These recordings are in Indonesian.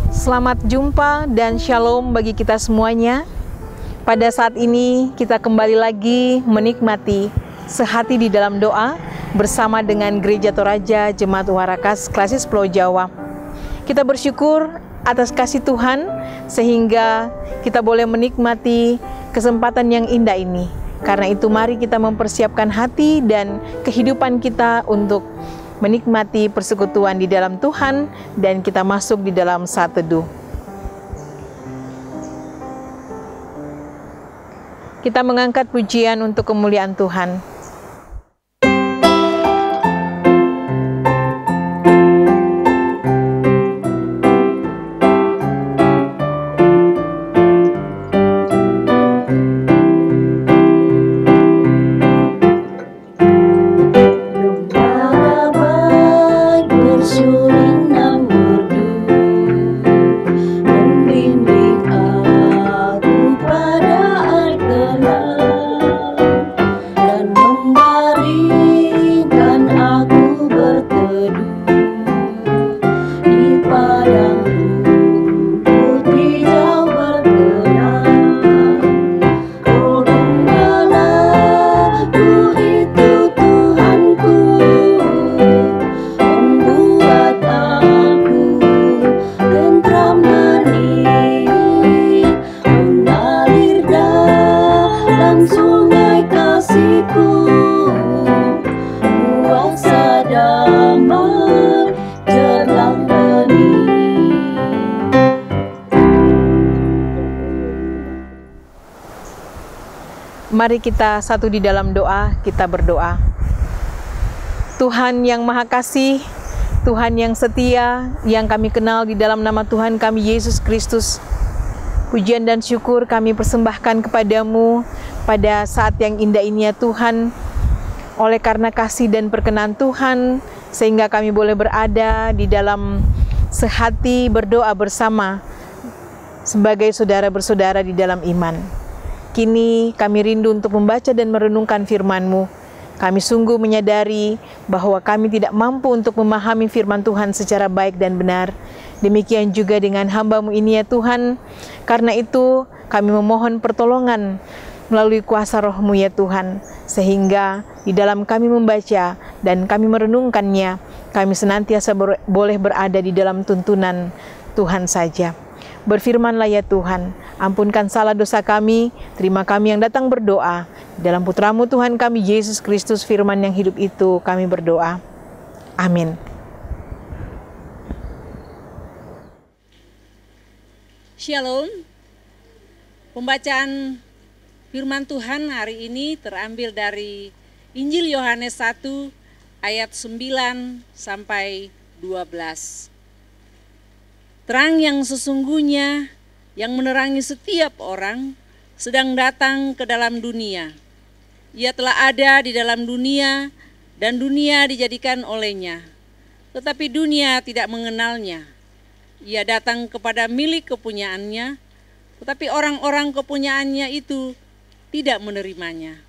Selamat jumpa dan shalom bagi kita semuanya. Pada saat ini kita kembali lagi menikmati Sehati di dalam Doa bersama dengan Gereja Toraja Jemaat Warakas Klasis Pulau Jawa. Kita bersyukur atas kasih Tuhan sehingga kita boleh menikmati kesempatan yang indah ini. Karena itu mari kita mempersiapkan hati dan kehidupan kita untuk menikmati persekutuan di dalam Tuhan, dan kita masuk di dalam saat teduh. Kita mengangkat pujian untuk kemuliaan Tuhan. Mari kita satu di dalam doa, kita berdoa. Tuhan yang Maha Kasih, Tuhan yang setia, yang kami kenal di dalam nama Tuhan kami Yesus Kristus. Pujian dan syukur kami persembahkan kepadamu pada saat yang indah ini ya Tuhan. Oleh karena kasih dan perkenan Tuhan, sehingga kami boleh berada di dalam sehati berdoa bersama sebagai saudara bersaudara di dalam iman. Kini kami rindu untuk membaca dan merenungkan firman-Mu. Kami sungguh menyadari bahwa kami tidak mampu untuk memahami firman Tuhan secara baik dan benar. Demikian juga dengan hamba-Mu ini ya Tuhan. Karena itu kami memohon pertolongan melalui kuasa Roh-Mu ya Tuhan. Sehingga di dalam kami membaca dan kami merenungkannya, kami senantiasa boleh berada di dalam tuntunan Tuhan saja. Berfirmanlah ya Tuhan, ampunkan salah dosa kami, terima kami yang datang berdoa. Dalam Putra-Mu Tuhan kami Yesus Kristus, firman yang hidup itu kami berdoa. Amin. Shalom. Pembacaan firman Tuhan hari ini terambil dari Injil Yohanes 1 ayat 9 sampai 12. Terang yang sesungguhnya yang menerangi setiap orang sedang datang ke dalam dunia. Ia telah ada di dalam dunia dan dunia dijadikan olehnya. Tetapi dunia tidak mengenalnya. Ia datang kepada milik kepunyaannya, tetapi orang-orang kepunyaannya itu tidak menerimanya.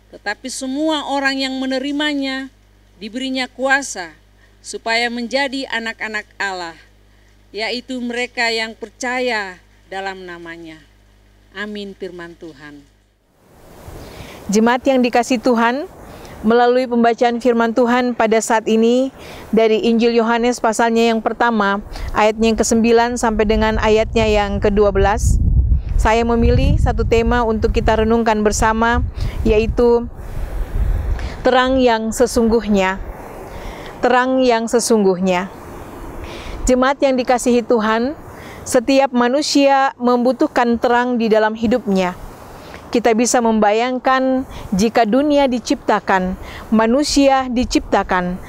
Tetapi semua orang yang menerimanya diberinya kuasa supaya menjadi anak-anak Allah, yaitu mereka yang percaya dalam namanya. Amin firman Tuhan. Jemaat yang dikasihi Tuhan, melalui pembacaan firman Tuhan pada saat ini dari Injil Yohanes pasalnya yang pertama, ayatnya yang ke-9 sampai dengan ayatnya yang ke-12, saya memilih satu tema untuk kita renungkan bersama, yaitu terang yang sesungguhnya. Terang yang sesungguhnya. Jemaat yang dikasihi Tuhan, setiap manusia membutuhkan terang di dalam hidupnya. Kita bisa membayangkan jika dunia diciptakan, manusia diciptakan,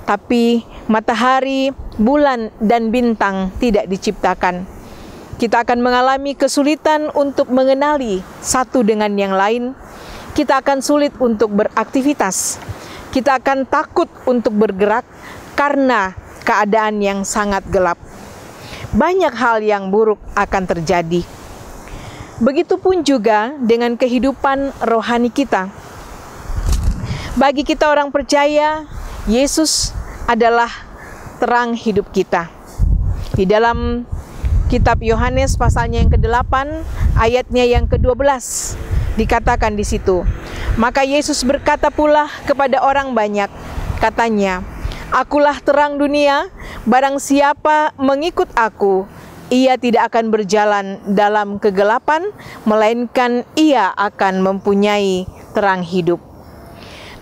tapi matahari, bulan, dan bintang tidak diciptakan. Kita akan mengalami kesulitan untuk mengenali satu dengan yang lain. Kita akan sulit untuk beraktivitas. Kita akan takut untuk bergerak karena keadaan yang sangat gelap. Banyak hal yang buruk akan terjadi. Begitupun juga dengan kehidupan rohani kita. Bagi kita orang percaya, Yesus adalah terang hidup kita. Di dalam kitab Yohanes pasalnya yang ke-8, ayatnya yang ke-12, dikatakan di situ, maka Yesus berkata pula kepada orang banyak, katanya, "Akulah terang dunia, barang siapa mengikut aku, ia tidak akan berjalan dalam kegelapan, melainkan ia akan mempunyai terang hidup."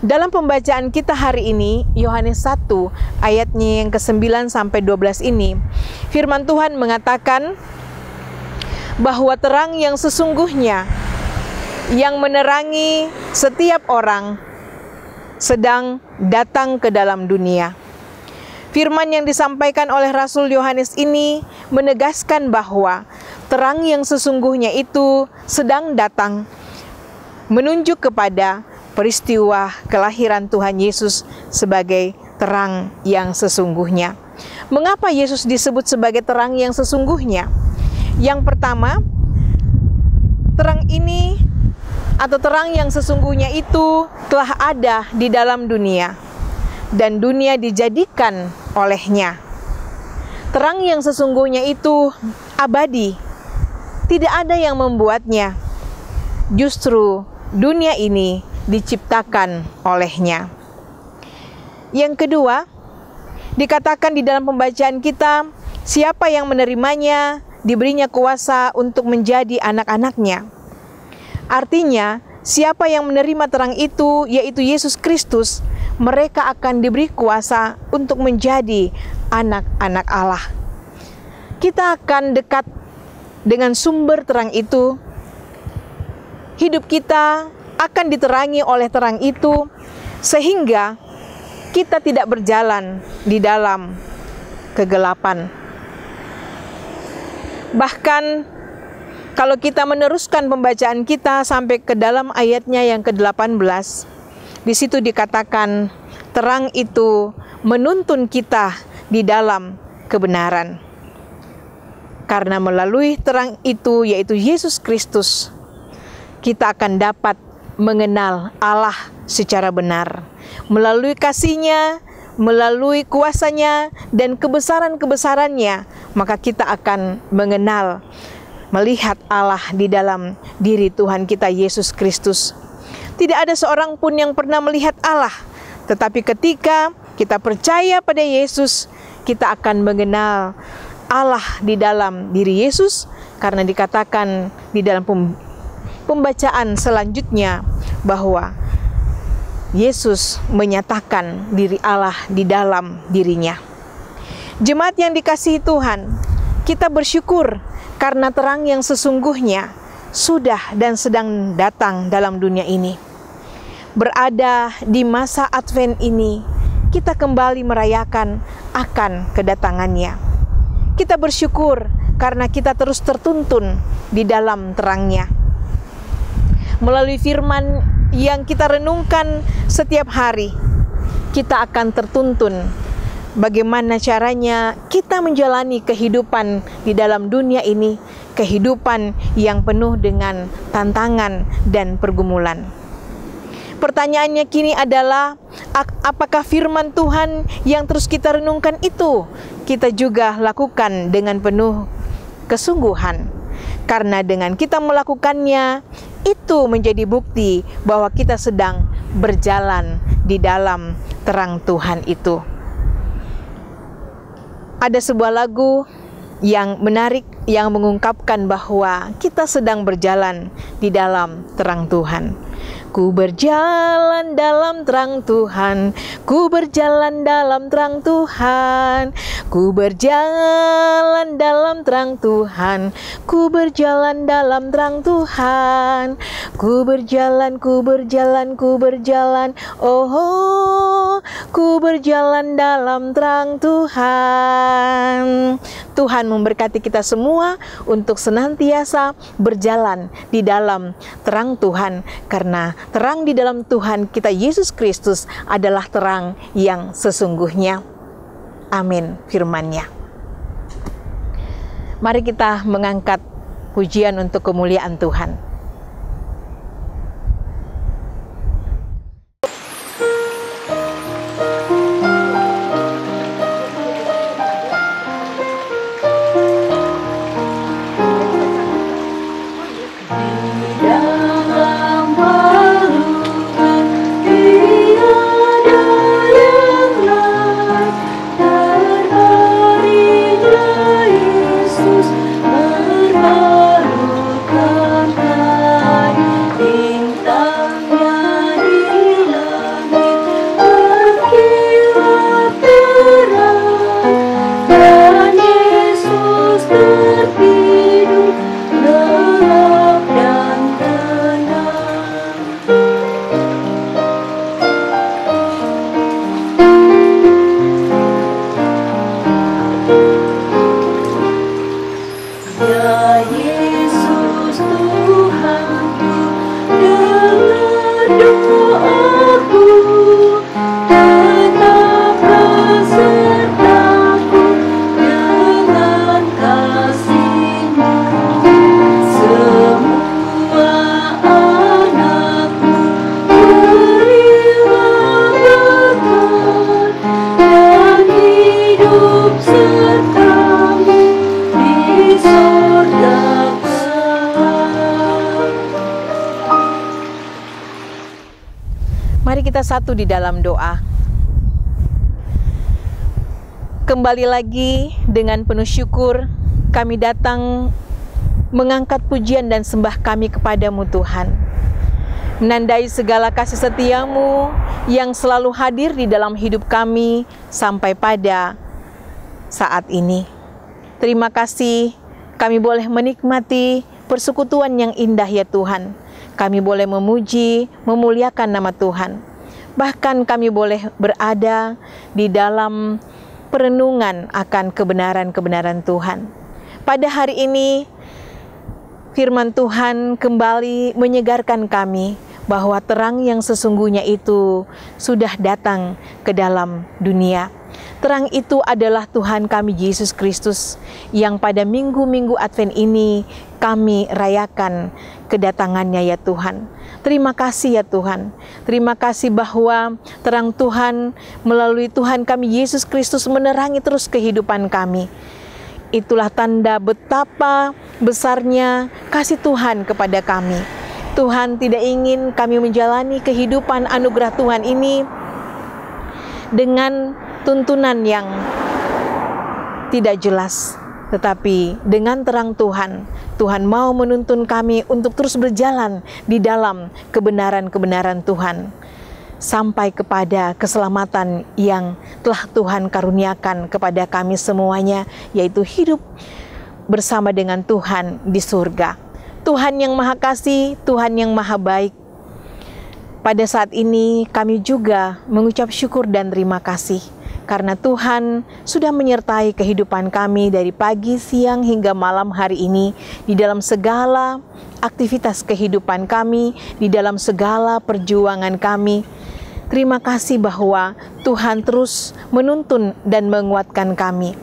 Dalam pembacaan kita hari ini, Yohanes 1 ayatnya yang ke-9 sampai 12 ini, firman Tuhan mengatakan bahwa terang yang sesungguhnya yang menerangi setiap orang sedang datang ke dalam dunia. Firman yang disampaikan oleh Rasul Yohanes ini menegaskan bahwa terang yang sesungguhnya itu sedang datang, menunjuk kepada peristiwa kelahiran Tuhan Yesus sebagai terang yang sesungguhnya. Mengapa Yesus disebut sebagai terang yang sesungguhnya? Yang pertama, terang ini atau terang yang sesungguhnya itu telah ada di dalam dunia dan dunia dijadikan olehnya. Terang yang sesungguhnya itu abadi, tidak ada yang membuatnya. Justru dunia ini diciptakan olehnya. Yang kedua, dikatakan di dalam pembacaan kita, siapa yang menerimanya diberinya kuasa untuk menjadi anak-anaknya. Artinya, siapa yang menerima terang itu, yaitu Yesus Kristus, mereka akan diberi kuasa untuk menjadi anak-anak Allah. Kita akan dekat dengan sumber terang itu. Hidup kita akan diterangi oleh terang itu, sehingga kita tidak berjalan di dalam kegelapan. Bahkan kalau kita meneruskan pembacaan kita sampai ke dalam ayatnya yang ke-18, di situ dikatakan terang itu menuntun kita di dalam kebenaran. Karena melalui terang itu, yaitu Yesus Kristus, kita akan dapat mengenal Allah secara benar. Melalui kasih-Nya, melalui kuasa-Nya, dan kebesaran-kebesaran-Nya, maka kita akan mengenal, melihat Allah di dalam diri Tuhan kita Yesus Kristus. Tidak ada seorang pun yang pernah melihat Allah, tetapi ketika kita percaya pada Yesus, kita akan mengenal Allah di dalam diri Yesus, karena dikatakan di dalam pembacaan selanjutnya bahwa Yesus menyatakan diri Allah di dalam dirinya. Jemaat yang dikasihi Tuhan, kita bersyukur karena terang yang sesungguhnya sudah dan sedang datang dalam dunia ini. Berada di masa Advent ini, kita kembali merayakan akan kedatangannya. Kita bersyukur karena kita terus tertuntun di dalam terangnya. Melalui firman yang kita renungkan setiap hari, kita akan tertuntun bagaimana caranya kita menjalani kehidupan di dalam dunia ini, kehidupan yang penuh dengan tantangan dan pergumulan. Pertanyaannya kini adalah, apakah firman Tuhan yang terus kita renungkan itu kita juga lakukan dengan penuh kesungguhan? Karena dengan kita melakukannya, itu menjadi bukti bahwa kita sedang berjalan di dalam terang Tuhan itu. Ada sebuah lagu yang menarik yang mengungkapkan bahwa kita sedang berjalan di dalam terang Tuhan. Ku berjalan dalam terang Tuhan, ku berjalan dalam terang Tuhan, ku berjalan dalam terang Tuhan, ku berjalan dalam terang Tuhan, ku berjalan, ku berjalan, ku berjalan, oh, ku berjalan dalam terang Tuhan. Tuhan memberkati kita semua untuk senantiasa berjalan di dalam terang Tuhan, karena terang di dalam Tuhan kita Yesus Kristus adalah terang yang sesungguhnya. Amin firman-Nya. Mari kita mengangkat pujian untuk kemuliaan Tuhan. kita satu di dalam doa. Kembali lagi dengan penuh syukur kami datang mengangkat pujian dan sembah kami kepadamu Tuhan. Menandai segala kasih setiamu yang selalu hadir di dalam hidup kami sampai pada saat ini. Terima kasih kami boleh menikmati persekutuan yang indah ya Tuhan. Kami boleh memuji, memuliakan nama Tuhan. Bahkan kami boleh berada di dalam perenungan akan kebenaran-kebenaran Tuhan. Pada hari ini, firman Tuhan kembali menyegarkan kami bahwa terang yang sesungguhnya itu sudah datang ke dalam dunia. Terang itu adalah Tuhan kami Yesus Kristus yang pada minggu-minggu Advent ini kami rayakan kedatangannya ya Tuhan. Terima kasih ya Tuhan. Terima kasih bahwa terang Tuhan melalui Tuhan kami Yesus Kristus menerangi terus kehidupan kami. Itulah tanda betapa besarnya kasih Tuhan kepada kami. Tuhan tidak ingin kami menjalani kehidupan anugerah Tuhan ini dengan tuntunan yang tidak jelas, tetapi dengan terang Tuhan, Tuhan mau menuntun kami untuk terus berjalan di dalam kebenaran-kebenaran Tuhan sampai kepada keselamatan yang telah Tuhan karuniakan kepada kami semuanya, yaitu hidup bersama dengan Tuhan di surga. Tuhan yang Maha Kasih, Tuhan yang Maha Baik. Pada saat ini kami juga mengucap syukur dan terima kasih karena Tuhan sudah menyertai kehidupan kami dari pagi, siang, hingga malam hari ini di dalam segala aktivitas kehidupan kami, di dalam segala perjuangan kami. Terima kasih bahwa Tuhan terus menuntun dan menguatkan kami.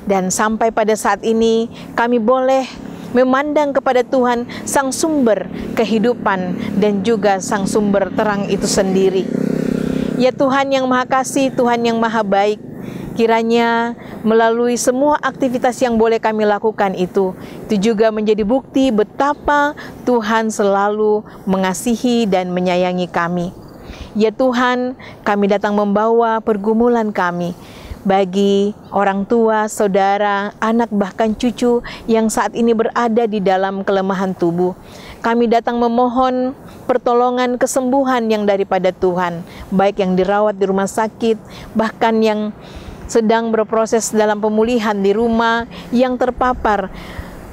Dan sampai pada saat ini kami boleh memandang kepada Tuhan Sang Sumber kehidupan dan juga Sang Sumber terang itu sendiri. Ya Tuhan yang Maha Kasih, Tuhan yang Maha Baik, kiranya melalui semua aktivitas yang boleh kami lakukan itu juga menjadi bukti betapa Tuhan selalu mengasihi dan menyayangi kami. Ya Tuhan, kami datang membawa pergumulan kami bagi orang tua, saudara, anak, bahkan cucu yang saat ini berada di dalam kelemahan tubuh. Kami datang memohon pertolongan kesembuhan yang daripada Tuhan, baik yang dirawat di rumah sakit, bahkan yang sedang berproses dalam pemulihan di rumah, yang terpapar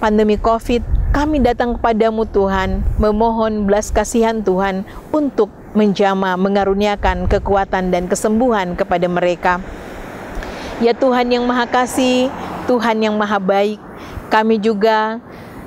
pandemi COVID. Kami datang kepadamu Tuhan, memohon belas kasihan Tuhan untuk menjamah, mengaruniakan kekuatan dan kesembuhan kepada mereka. Ya Tuhan yang Maha Kasih, Tuhan yang Maha Baik, kami juga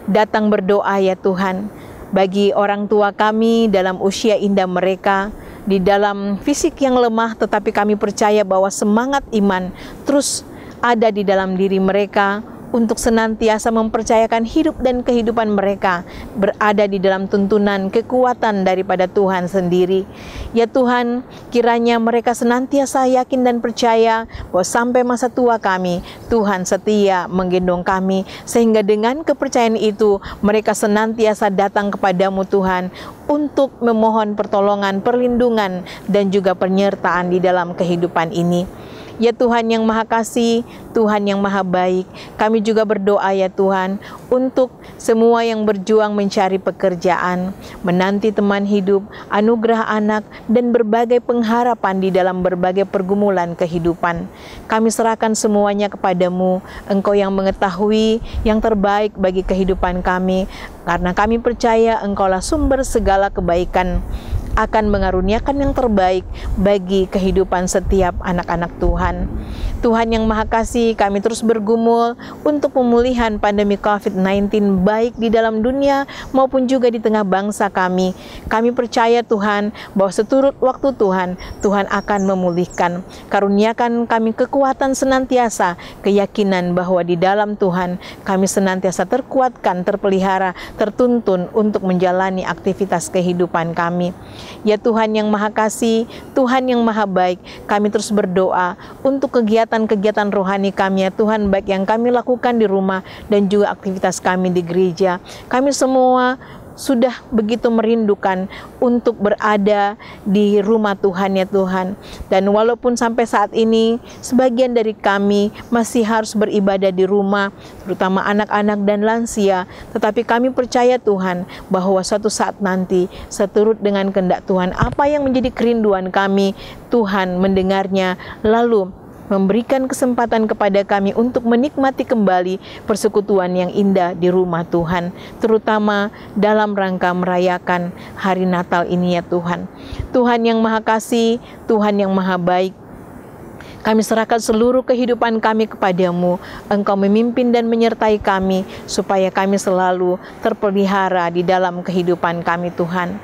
datang berdoa ya Tuhan, bagi orang tua kami dalam usia indah mereka, di dalam fisik yang lemah, tetapi kami percaya bahwa semangat iman terus ada di dalam diri mereka untuk senantiasa mempercayakan hidup dan kehidupan mereka berada di dalam tuntunan kekuatan daripada Tuhan sendiri. Ya Tuhan, kiranya mereka senantiasa yakin dan percaya bahwa sampai masa tua kami, Tuhan setia menggendong kami, sehingga dengan kepercayaan itu mereka senantiasa datang kepadamu Tuhan untuk memohon pertolongan, perlindungan, dan juga penyertaan di dalam kehidupan ini. Ya Tuhan yang Maha Kasih, Tuhan yang Maha Baik, kami juga berdoa ya Tuhan untuk semua yang berjuang mencari pekerjaan, menanti teman hidup, anugerah anak, dan berbagai pengharapan di dalam berbagai pergumulan kehidupan. Kami serahkan semuanya kepadamu, Engkau yang mengetahui yang terbaik bagi kehidupan kami, karena kami percaya Engkaulah sumber segala kebaikan, akan mengaruniakan yang terbaik bagi kehidupan setiap anak-anak Tuhan. Tuhan yang Maha Kasih, kami terus bergumul untuk pemulihan pandemi COVID-19 baik di dalam dunia maupun juga di tengah bangsa kami. Kami percaya Tuhan bahwa seturut waktu Tuhan, Tuhan akan memulihkan. Karuniakan kami kekuatan senantiasa, keyakinan bahwa di dalam Tuhan kami senantiasa terkuatkan, terpelihara, tertuntun untuk menjalani aktivitas kehidupan kami. Ya Tuhan yang Maha Kasih, Tuhan yang Maha Baik, kami terus berdoa untuk kegiatan-kegiatan rohani kami ya Tuhan, baik yang kami lakukan di rumah dan juga aktivitas kami di gereja. Kami semua sudah begitu merindukan untuk berada di rumah Tuhan ya Tuhan. Dan walaupun sampai saat ini sebagian dari kami masih harus beribadah di rumah, terutama anak-anak dan lansia, tetapi kami percaya Tuhan bahwa suatu saat nanti seturut dengan kehendak Tuhan, apa yang menjadi kerinduan kami, Tuhan mendengarnya, lalu memberikan kesempatan kepada kami untuk menikmati kembali persekutuan yang indah di rumah Tuhan, terutama dalam rangka merayakan hari Natal ini ya Tuhan. Tuhan yang Maha Kasih, Tuhan yang Maha Baik, kami serahkan seluruh kehidupan kami kepadamu. Engkau memimpin dan menyertai kami, supaya kami selalu terpelihara di dalam kehidupan kami Tuhan.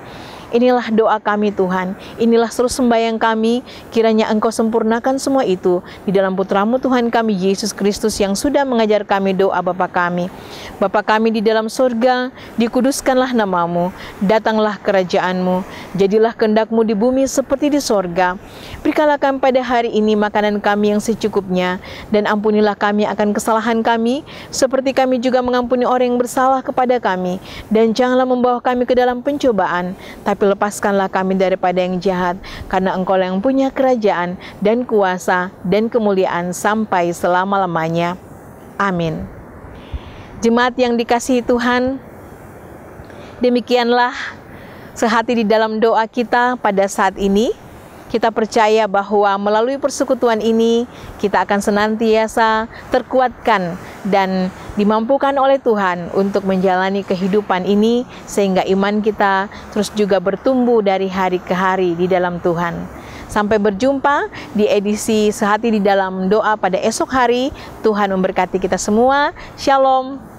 Inilah doa kami Tuhan, inilah seluruh sembahyang kami, kiranya Engkau sempurnakan semua itu di dalam Putra-Mu Tuhan kami Yesus Kristus yang sudah mengajar kami doa Bapa kami. Bapa kami di dalam surga, dikuduskanlah nama-Mu, datanglah kerajaan-Mu, jadilah kehendak-Mu di bumi seperti di surga. Berikanlah kami pada hari ini makanan kami yang secukupnya, dan ampunilah kami akan kesalahan kami, seperti kami juga mengampuni orang yang bersalah kepada kami. Dan janganlah membawa kami ke dalam pencobaan, tapi lepaskanlah kami daripada yang jahat, karena Engkau yang punya kerajaan dan kuasa dan kemuliaan sampai selama-lamanya. Amin. Jemaat yang dikasihi Tuhan, demikianlah sehati di dalam doa kita pada saat ini. Kita percaya bahwa melalui persekutuan ini kita akan senantiasa terkuatkan dan dimampukan oleh Tuhan untuk menjalani kehidupan ini, sehingga iman kita terus juga bertumbuh dari hari ke hari di dalam Tuhan. Sampai berjumpa di edisi Sehati di dalam Doa pada esok hari. Tuhan memberkati kita semua. Shalom.